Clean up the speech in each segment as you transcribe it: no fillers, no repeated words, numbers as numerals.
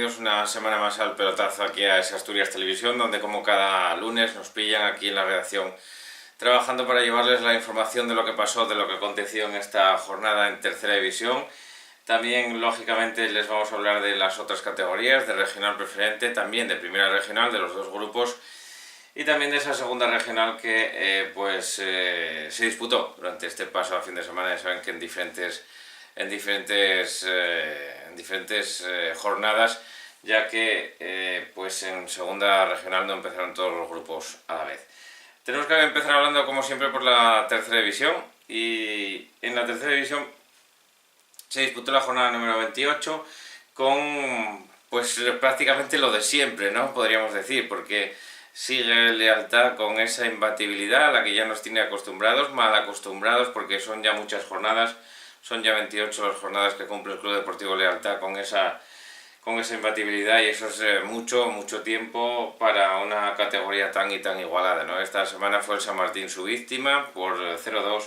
bienvenidos una semana más al pelotazo aquí a esa Asturias Televisión, donde como cada lunes nos pillan aquí en la redacción trabajando para llevarles la información de lo que pasó, de lo que aconteció en esta jornada en Tercera División. También, lógicamente, les vamos a hablar de las otras categorías, de regional preferente, también de primera regional, de los dos grupos, y también de esa segunda regional que se disputó durante este pasado fin de semana. Ya saben que en diferentes jornadas, ya que en segunda regional no empezaron todos los grupos a la vez. Tenemos que empezar hablando, como siempre, por la tercera división, y en la tercera división se disputó la jornada número 28 con prácticamente lo de siempre, ¿no? Podríamos decir, porque sigue Lealtad con esa imbatibilidad a la que ya nos tiene acostumbrados, mal acostumbrados, porque son ya muchas jornadas. Son ya 28 las jornadas que cumple el Club Deportivo Lealtad con esa imbatibilidad, y eso es mucho tiempo para una categoría tan igualada, ¿no? Esta semana fue el San Martín su víctima, por 0-2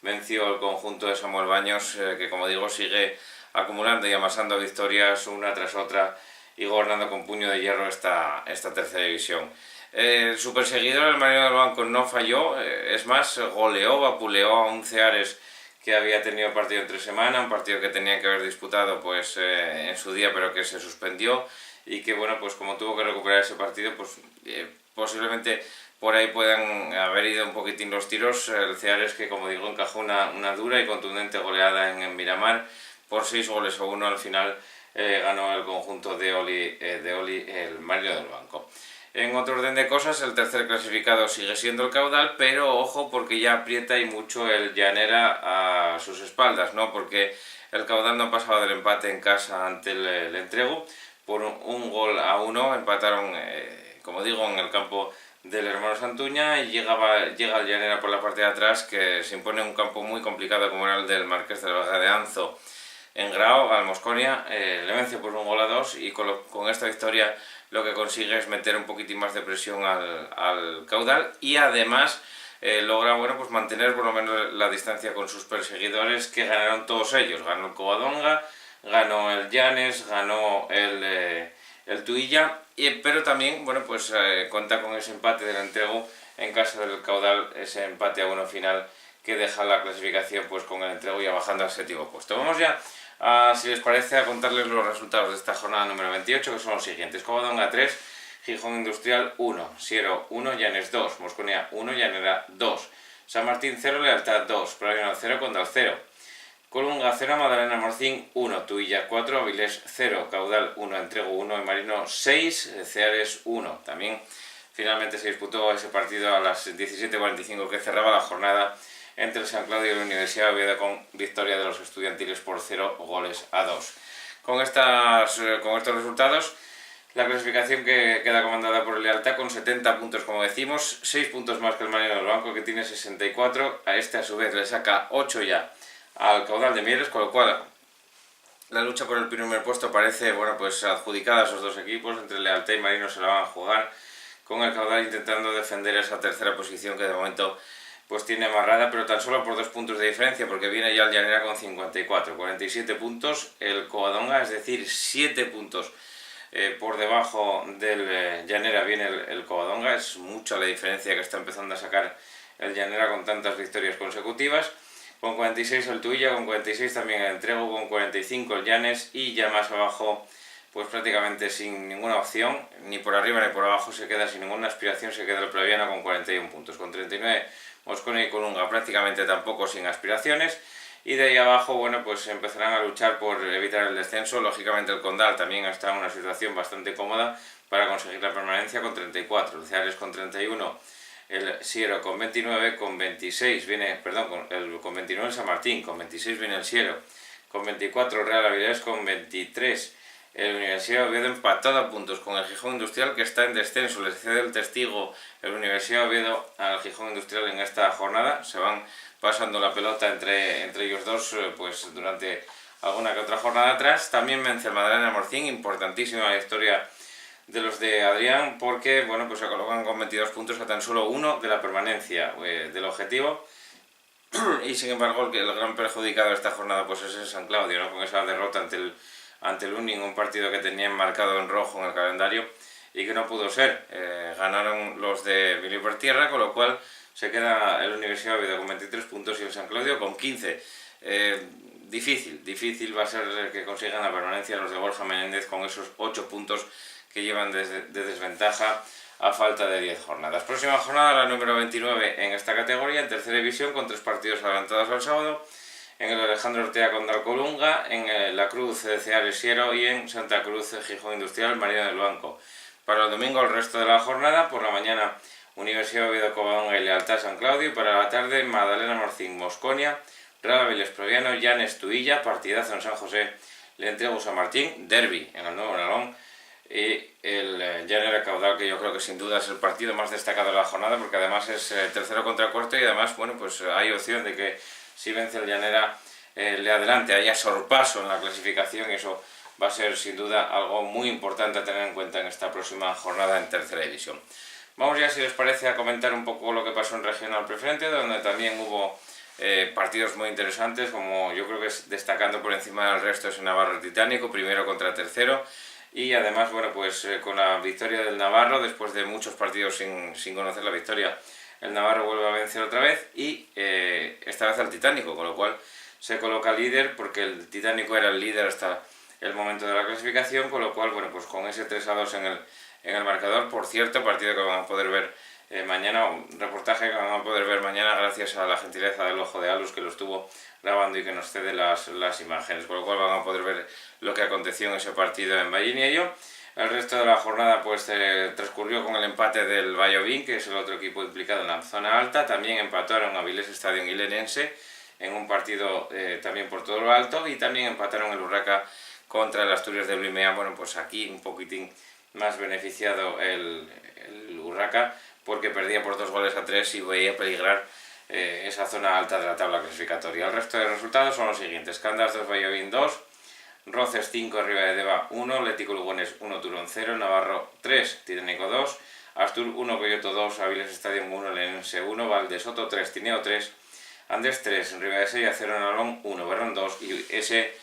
venció el conjunto de Samuel Baños, que como digo sigue acumulando y amasando victorias una tras otra y gobernando con puño de hierro esta tercera división. Su perseguidor, el Marino del Banco, no falló, es más, vapuleó a un Ceares que había tenido partido entre semana, un partido que tenía que haber disputado en su día, pero que se suspendió, y que como tuvo que recuperar ese partido, posiblemente por ahí puedan haber ido un poquitín los tiros. El Ceares, que como digo encajó una dura y contundente goleada en Miramar por 6-1 al final. Ganó el conjunto de Oli el Marino del Banco. En otro orden de cosas, el tercer clasificado sigue siendo el Caudal, pero ojo, porque ya aprieta y mucho el Llanera a sus espaldas, ¿no? Porque el Caudal no pasaba del empate en casa ante el Entrego. Por un 1-1 empataron, como digo, en el campo del hermano Santuña, y llega el Llanera por la parte de atrás, que se impone un campo muy complicado como era el del Marqués de la Vega de Anzo en Grao, al Mosconia. Le vence por 1-2, y con esta victoria lo que consigue es meter un poquitín más de presión al Caudal, y además logra mantener por lo menos la distancia con sus perseguidores, que ganaron todos ellos. Ganó el Covadonga, ganó el Llanes, ganó el Tuilla, pero también cuenta con ese empate del Entrego en casa del Caudal, ese empate a 1 final que deja la clasificación con el Entrego ya bajando al séptimo puesto. Vamos ya, si les parece, a contarles los resultados de esta jornada número 28, que son los siguientes: Covadonga 3, Gijón Industrial 1, Siero 1, Llanes 2, Mosconia 1, Llanera 2, San Martín 0, Lealtad 2, Pradino 0, Condal 0, Colunga 0, Madalena Morcín 1, Tuilla 4, Avilés 0, Caudal 1, Entrego 1, Marino 6, Ceares 1. También finalmente se disputó ese partido a las 17:45 que cerraba la jornada entre el San Claudio y la Universidad de Oviedo, con victoria de los estudiantiles por 0-2. Con estos resultados, la clasificación que queda comandada por el Lealtad con 70 puntos, como decimos, 6 puntos más que el Marino del Banco, que tiene 64. A este, a su vez, le saca 8 ya al Caudal de Mieres, con lo cual la lucha por el primer puesto parece adjudicada a esos dos equipos. Entre Lealtad y Marino se la van a jugar, con el Caudal intentando defender esa tercera posición que de momento tiene amarrada, pero tan solo por 2 puntos de diferencia, porque viene ya el Llanera con 54, 47 puntos el Covadonga, es decir, 7 puntos por debajo del Llanera viene el Covadonga. Es mucha la diferencia que está empezando a sacar el Llanera con tantas victorias consecutivas. Con 46 el Tuilla, con 46 también el Entrego, con 45 el Llanes, y ya más abajo prácticamente sin ninguna opción, ni por arriba ni por abajo se queda, sin ninguna aspiración, se queda el Previana con 41 puntos, con 39 Mosconi y Colunga prácticamente tampoco sin aspiraciones, y de ahí abajo empezarán a luchar por evitar el descenso. Lógicamente el Condal también está en una situación bastante cómoda para conseguir la permanencia, con 34, el Ceares con 31, el Siero con 29, con 26 con 29 el San Martín, con 26 viene el Siero, con 24 Real Avilés, con 23 el Universidad de Oviedo, empatado a puntos con el Gijón Industrial, que está en descenso. Les cede el testigo el Universidad de Oviedo al Gijón Industrial en esta jornada. Se van pasando la pelota entre ellos dos durante alguna que otra jornada atrás. También vence el Madalena Morcín, importantísima la historia de los de Adrián, porque se colocan con 22 puntos a tan solo 1 de la permanencia del objetivo. Y sin embargo el gran perjudicado de esta jornada es el San Claudio, ¿no? Con esa derrota ante ante el Unión, un partido que tenían marcado en rojo en el calendario y que no pudo ser. Ganaron los de Miliper Tierra, con lo cual se queda el Universidad de Oviedo con 23 puntos y el San Claudio con 15. Difícil va a ser que consigan la permanencia los de Borja Menéndez con esos 8 puntos que llevan de desventaja a falta de 10 jornadas. Próxima jornada, la número 29 en esta categoría, en tercera división, con 3 partidos adelantados al sábado, en el Alejandro Ortega contra el Colunga, en La Cruz CDC Aresiero y en Santa Cruz Gijón Industrial Marina del Banco. Para el domingo, el resto de la jornada, por la mañana Universidad de Oviedo Covadonga y Lealtad San Claudio, y para la tarde Magdalena Morcín Mosconia, Rada Vélez Proviano, Llanes Tuilla, partidazo en San José, Le Entrego San Martín, derbi en el Nuevo Nalón, y el Llanera Caudal, que yo creo que sin duda es el partido más destacado de la jornada, porque además es tercero contra cuarto y además, bueno, pues hay opción de que si vence el Llanera le adelante, haya sorpaso en la clasificación, y eso va a ser sin duda algo muy importante a tener en cuenta en esta próxima jornada en tercera división. Vamos ya, si les parece, a comentar un poco lo que pasó en Regional Preferente, donde también hubo partidos muy interesantes, como yo creo que es destacando por encima del resto es el Navarro Titánico, primero contra tercero, y además, bueno, pues con la victoria del Navarro, después de muchos partidos sin conocer la victoria, el Navarro vuelve a vencer otra vez y esta vez al Titánico, con lo cual se coloca líder, porque el Titánico era el líder hasta el momento de la clasificación, con lo cual, bueno, pues con ese 3-2 en el marcador. Por cierto, partido que van a poder ver mañana, un reportaje que van a poder ver mañana gracias a la gentileza del Ojo de Alus, que lo estuvo grabando y que nos cede las imágenes, con lo cual van a poder ver lo que aconteció en ese partido en Ballín y ello. El resto de la jornada pues transcurrió con el empate del Vallovín, que es el otro equipo implicado en la zona alta. También empataron Avilés Estadio y Lenense en un partido también por todo lo alto, y también empataron el Urraca contra el Asturias de Blimea. Bueno, pues aquí un poquitín más beneficiado el Urraca, porque perdía por 2-3 y veía peligrar esa zona alta de la tabla clasificatoria. El resto de resultados son los siguientes: Candas 2, Vallovín 2, Roces 5, Ribadedeva 1, Lético Lugones 1, Turón 0, Navarro 3, Titánico 2, Astur 1, Coyoto 2, Avilés Estadio 1, Lenense 1, Valdesoto 3, Tineo 3, Andés 3, Ribadesella 0, Nalón 1, Berrón 2 y ese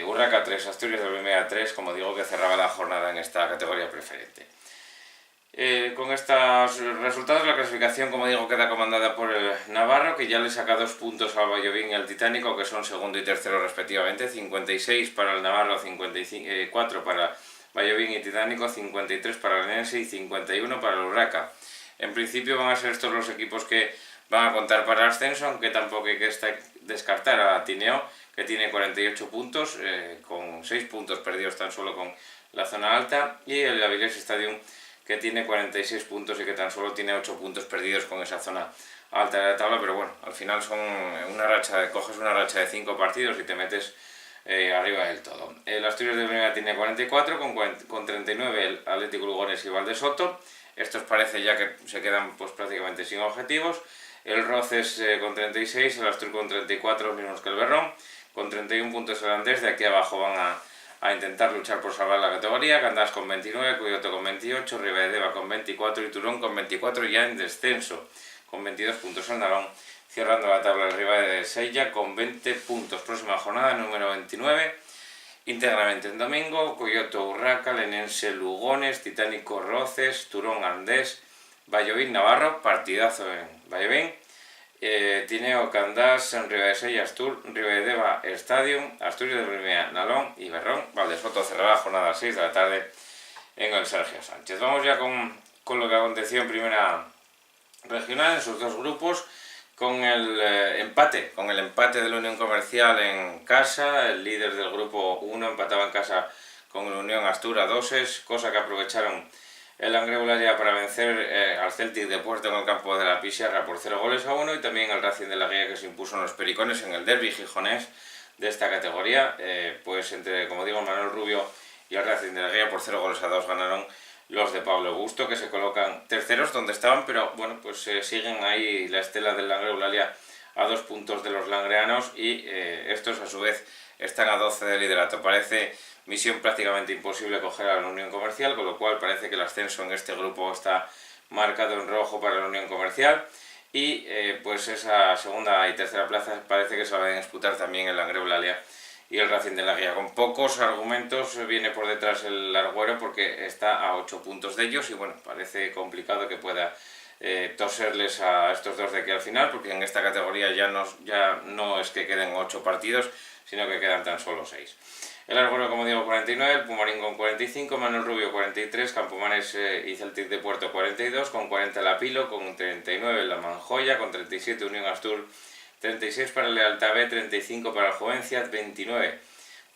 Urraca 3, Asturias de Blimea 3, como digo, que cerraba la jornada en esta categoría preferente. Con estos resultados, la clasificación, como digo, queda comandada por el Navarro, que ya le saca 2 puntos al Vallovín y al Titánico, que son segundo y tercero respectivamente, 56 para el Navarro, 54 para Vallovín y Titánico, 53 para el Lenense y 51 para el Urraca. En principio van a ser estos los equipos que van a contar para el ascenso, aunque tampoco hay que descartar a Tineo, que tiene 48 puntos, con 6 puntos perdidos tan solo con la zona alta, y el Avilés Stadium, que tiene 46 puntos y que tan solo tiene 8 puntos perdidos con esa zona alta de la tabla. Pero bueno, al final son coges una racha de 5 partidos y te metes arriba del todo. El Asturias de Blimea tiene 44, con 39 el Atlético Lugones y Valdesoto. Estos parece ya que se quedan pues prácticamente sin objetivos. El Roces con 36, el Astur con 34, los mismos que el Berrón. Con 31 puntos el Andés, de aquí abajo van a intentar luchar por salvar la categoría. Candás con 29, Coyoto con 28, Ribadedeva con 24 y Turón con 24, ya en descenso, con 22 puntos el Nalón, cerrando la tabla el Ribadesella con 20 puntos. Próxima jornada número 29, íntegramente en domingo: Coyoto Urraca, Lenense Lugones, Titánico Roces, Turón Andés, Vallovín Navarro, partidazo en Vallovín, Tineo Candás, Ribadesella Astur, Ribadedeva Stadium, Asturias de Blimea, Nalón y Berrón. Valdesoto cerrará la jornada a las 6 de la tarde en el Sergio Sánchez. Vamos ya con lo que aconteció en primera regional, en sus dos grupos, con el empate de la Unión Comercial en casa. El líder del grupo 1 empataba en casa con el Unión Astur a 2, cosa que aprovecharon el Langreularia para vencer al Celtic de Puerto en el campo de la Pisiarra por 0-1, y también el Racing de la Guía, que se impuso en los Pericones en el derbi gijonés de esta categoría. Pues entre, como digo, Manuel Rubio y el Racing de la Guía, por 0-2 ganaron los de Pablo Busto, que se colocan terceros donde estaban, pero bueno, pues siguen ahí la estela del Langreularia a 2 puntos de los langreanos, y estos a su vez están a 12 de liderato. Parece misión prácticamente imposible coger a la Unión Comercial, con lo cual parece que el ascenso en este grupo está marcado en rojo para la Unión Comercial, y pues esa segunda y tercera plaza parece que se la van a disputar también el Langreulalia y el Racing de la Guía. Con pocos argumentos viene por detrás el Arguero porque está a 8 puntos de ellos y bueno, parece complicado que pueda toserles a estos dos de aquí al final, porque en esta categoría ya no es que queden 8 partidos, sino que quedan tan solo 6. El Arguero, como digo, 49, el Pumarín con 45, Manuel Rubio 43, Campomanes y Celtic de Puerto 42, con 40 la Pilo, con 39 la Manjoya, con 37 Unión Astur, 36 para el Lealtad B, 35 para el Jovencia, 29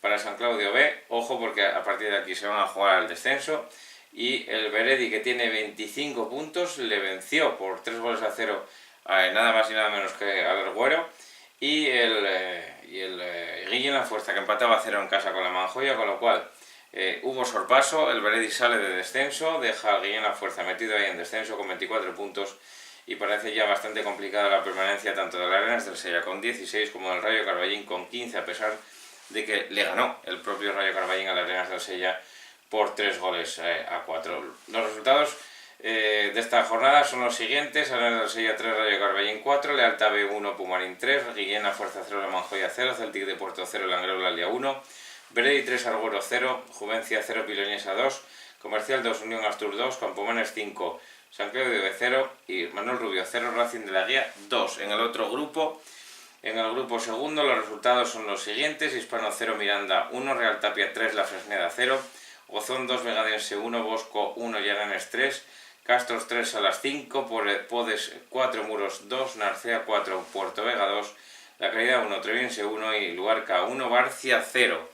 para San Claudio B. Ojo porque a partir de aquí se van a jugar al descenso. Y el Beredi, que tiene 25 puntos, le venció por 3-0 nada más y nada menos que al Arguero. Y el Guillén La Fuerza, que empataba a 0 en casa con la Manjoya, con lo cual hubo sorpaso. El Beredi sale de descenso, deja al Guillén La Fuerza metido ahí en descenso con 24 puntos. Y parece ya bastante complicada la permanencia tanto de las Arenas del Sella con 16 como del Rayo Carballín con 15, a pesar de que le ganó el propio Rayo Carballín a las Arenas del Sella por 3-4. Los resultados de esta jornada son los siguientes: Arenas del Sella 3, Rayo Carballín 4, Lealtad B 1, Pumarín 3, Guillén La Fuerza 0, La Manjoya 0, Celtic de Puerto 0, Langreo Lalia 1, Beredi 3, Arguero 0, Juvencia 0, Piloñesa 2, Comercial 2, Unión Astur 2, Campomanes 5, San Claudio de 0 y Manuel Rubio 0, Racing de la Guía 2. En el otro grupo, en el grupo segundo, los resultados son los siguientes: Hispano 0, Miranda 1, Real Tapia 3, La Fresneda 0, Gozón 2, Vegadense 1, Bosco 1, Llaganes 3, Castros 3, Salas 5, Podes 4, Muros 2, Narcea 4, Puerto Vega 2, La Caridad 1, Treviense 1 y Luarca 1, Barcia 0.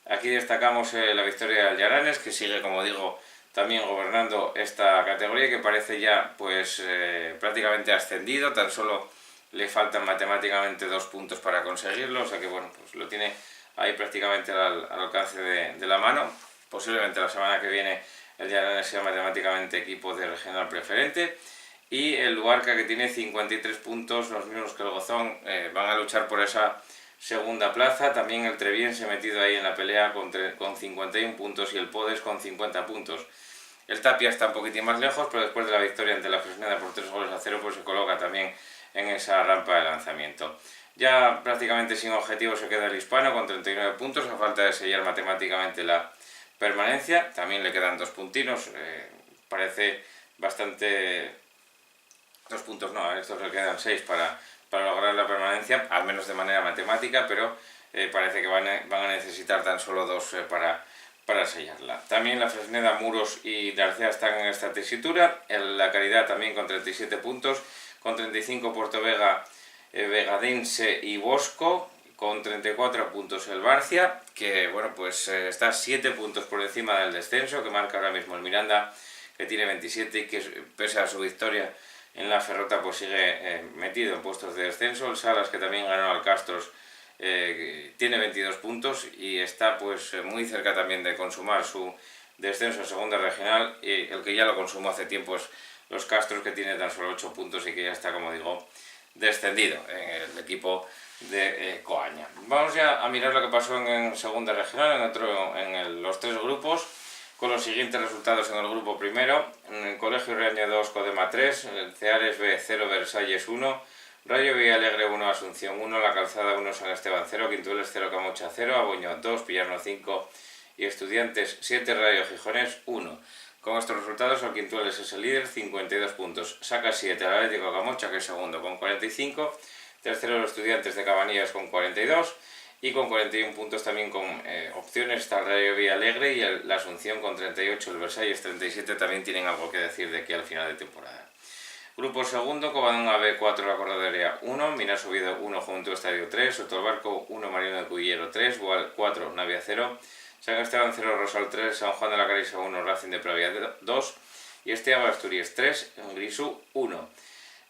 Aquí destacamos la victoria del Llaganes, que sigue, como digo, también gobernando esta categoría, que parece ya pues prácticamente ascendido. Tan solo le faltan matemáticamente 2 puntos para conseguirlo, o sea que bueno, pues lo tiene ahí prácticamente al alcance de la mano. Posiblemente la semana que viene el Llaganes sea matemáticamente equipo de regional preferente. Y el Luarca, que tiene 53 puntos, los mismos que el Gozón, van a luchar por esa segunda plaza. También el Treviense metido ahí en la pelea con 51 puntos y el Podes con 50 puntos. El Tapia está un poquitín más lejos, pero después de la victoria ante la Fresneda por 3-0, pues se coloca también en esa rampa de lanzamiento. Ya prácticamente sin objetivo se queda el Hispano con 39 puntos, a falta de sellar matemáticamente la permanencia. También le quedan 2 puntinos, parece bastante... 2 puntos no, a estos le quedan 6 para lograr la permanencia, al menos de manera matemática, pero parece que van a necesitar tan solo 2 para sellarla. También la Fresneda, Muros y Narcea están en esta tesitura. La Caridad también con 37 puntos, con 35 Puerto Vega, Vegadense y Bosco, con 34 puntos el Barcia, que bueno, pues está 7 puntos por encima del descenso, que marca ahora mismo el Miranda, que tiene 27 y que pese a su victoria en la Ferrota pues sigue metido en puestos de descenso. El Salas, que también ganó al Castros, tiene 22 puntos y está pues muy cerca también de consumar su descenso a segunda regional, y el que ya lo consumó hace tiempo es los Castros, que tiene tan solo 8 puntos y que ya está, como digo, descendido en el equipo de Coaña. Vamos ya a mirar lo que pasó en segunda regional, los 3 grupos, con los siguientes resultados. En el grupo primero: en el Colegio Reaño 2, Codema 3, Ceares B 0, Versalles 1, Rayo Villalegre 1, Asunción 1, La Calzada 1, San Esteban 0, Quintueles 0, Camocha 0, Aboño 2, Pillarno 5 y Estudiantes 7, Rayo Gijones 1. Con estos resultados el Quintueles es el líder, 52 puntos. Saca 7 al Atlético Camocha, que es segundo, con 45. Tercero los Estudiantes de Cabanillas con 42. Y con 41 puntos también con opciones está el Rayo Villalegre y la Asunción con 38. El Versalles 37 también tienen algo que decir de aquí al final de temporada. Grupo segundo: Covadonga B 4, La Cordadería 1, Minas Oviedo 1, Juventud Estadio 3, Sotobarco 1, Marino de Cudillero 3, Boal 4, Navia 0, San Esteban 0, Rosal 3, San Juan de la Carisa 1, Racing de Pravia 2 y Esteaba Asturias 3, Grisú 1.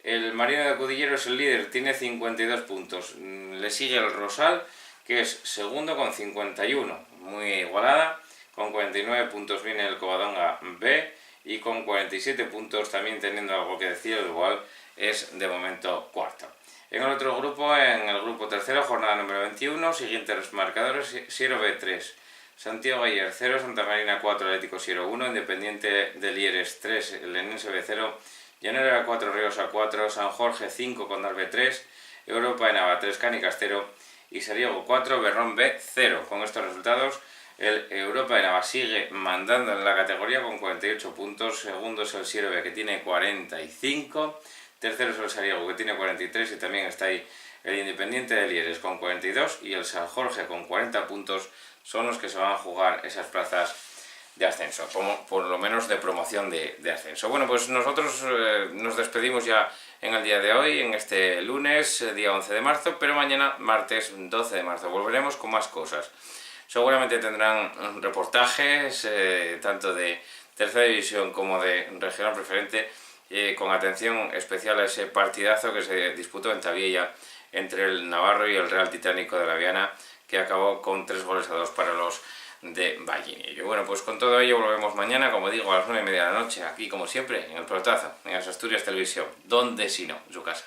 El Marino de Cudillero es el líder, tiene 52 puntos. Le sigue el Rosal, que es segundo con 51, muy igualada. Con 49 puntos viene el Covadonga B y con 47 puntos, también teniendo algo que decir, el Boal es de momento cuarto. En el otro grupo, en el grupo tercero, jornada número 21, siguientes marcadores: Siero B 3, Santiago Ayer 0, Santa Marina 4, Atlético Siero 1, Independiente de Lieres 3, Lenense B 0, Llanera 4, Ríos A 4, San Jorge 5, Condal B 3, Europa en Ava 3, Canicastero y Sariego 4, Berrón B 0. Con estos resultados, el Europa de Nava sigue mandando en la categoría con 48 puntos, segundo es el Sierve que tiene 45, tercero es el Sariego que tiene 43 y también está ahí el Independiente de Lieres con 42 y el San Jorge con 40 puntos son los que se van a jugar esas plazas de ascenso, como por lo menos de promoción de ascenso. Bueno, pues nosotros nos despedimos ya en el día de hoy, en este lunes, día 11 de marzo, pero mañana, martes 12 de marzo, volveremos con más cosas. Seguramente tendrán reportajes, tanto de tercera división como de regional preferente, con atención especial a ese partidazo que se disputó en Tabiella entre el Navarro y el Real Titánico de la Viana, que acabó con 3-2 para los de Vallinillo. Bueno, pues con todo ello volvemos mañana, como digo, a las 9:30 de la noche, aquí como siempre, en el Pelotazo, en Asturias Televisión, donde si no, en su casa.